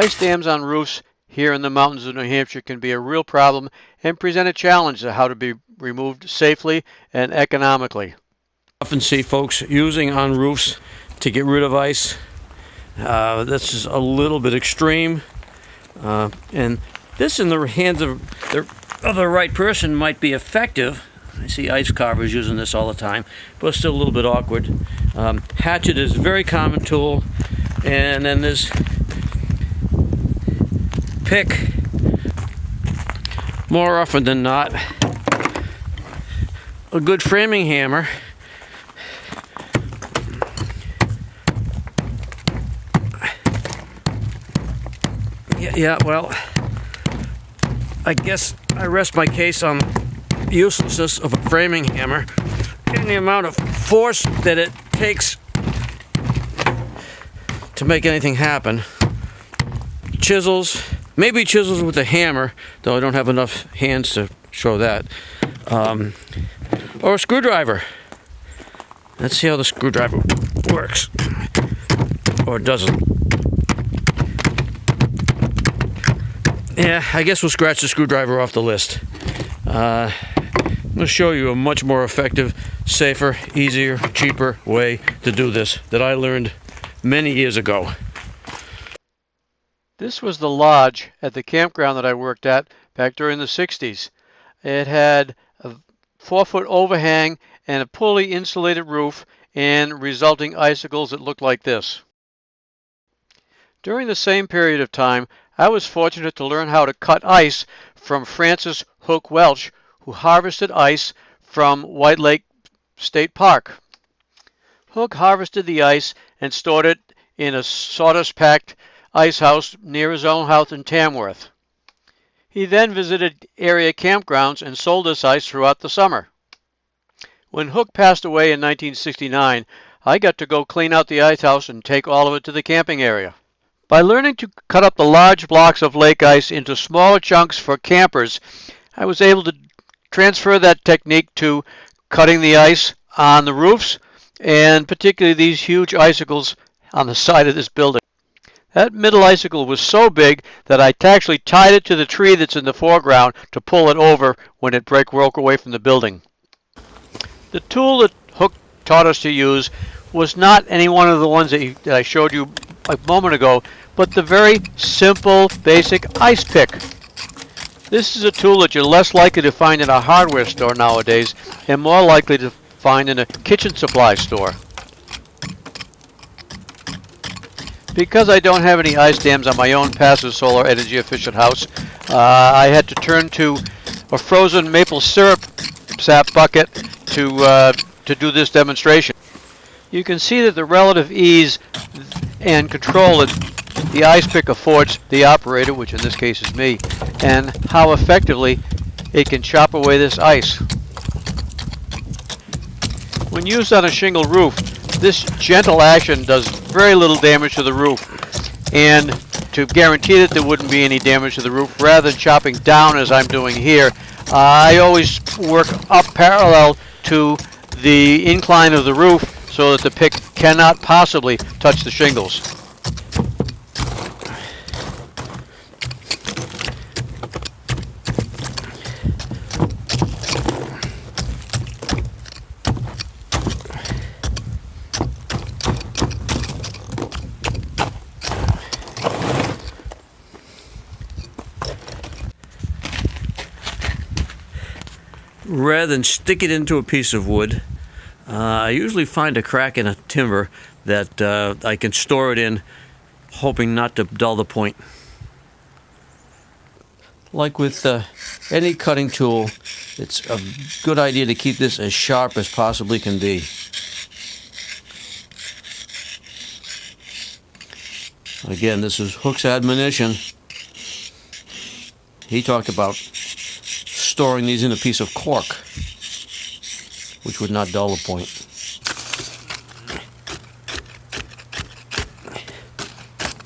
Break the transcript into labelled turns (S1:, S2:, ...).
S1: Ice dams on roofs here in the mountains of New Hampshire can be a real problem and present a challenge to how to be removed safely and economically. I often see folks using on roofs to get rid of ice. This is a little bit extreme, and this in the hands of the right person might be effective. I see ice carvers using this all the time, but it's still a little bit awkward. Hatchet is a very common tool, and then there's pick. More often than not, a good framing hammer. Yeah, well, I guess I rest my case on the uselessness of a framing hammer and the amount of force that it takes to make anything happen. Chisels, maybe chisels with a hammer, though I don't have enough hands to show that. Or a screwdriver. Let's see how the screwdriver works. Or doesn't. Yeah, I guess we'll scratch the screwdriver off the list. I'm going to show you a much more effective, safer, easier, cheaper way to do this that I learned many years ago. This was the lodge at the campground that I worked at back during the 60s. It had a 4-foot overhang and a poorly insulated roof and resulting icicles that looked like this. During the same period of time, I was fortunate to learn how to cut ice from Francis Hook Welch, who harvested ice from White Lake State Park. Hook harvested the ice and stored it in a sawdust-packed ice house near his own house in Tamworth. He then visited area campgrounds and sold this ice throughout the summer. When Hook passed away in 1969, I got to go clean out the ice house and take all of it to the camping area. By learning to cut up the large blocks of lake ice into smaller chunks for campers, I was able to transfer that technique to cutting the ice on the roofs and particularly these huge icicles on the side of this building. That middle icicle was so big that I actually tied it to the tree that's in the foreground to pull it over when it broke away from the building. The tool that Hook taught us to use was not any one of the ones that I showed you a moment ago, but the very simple, basic ice pick. This is a tool that you're less likely to find in a hardware store nowadays and more likely to find in a kitchen supply store. Because I don't have any ice dams on my own passive solar energy efficient house, I had to turn to a frozen maple syrup sap bucket to do this demonstration. You can see that the relative ease and control that the ice pick affords the operator, which in this case is me, and how effectively it can chop away this ice. When used on a shingle roof, this gentle action does very little damage to the roof, and to guarantee that there wouldn't be any damage to the roof, rather than chopping down as I'm doing here, I always work up parallel to the incline of the roof so that the pick cannot possibly touch the shingles. Rather than stick it into a piece of wood, I usually find a crack in a timber that I can store it in, hoping not to dull the point. Like with any cutting tool, it's a good idea to keep this as sharp as possibly can be. Again, this is Hook's admonition. He talked about storing these in a piece of cork, which would not dull the point.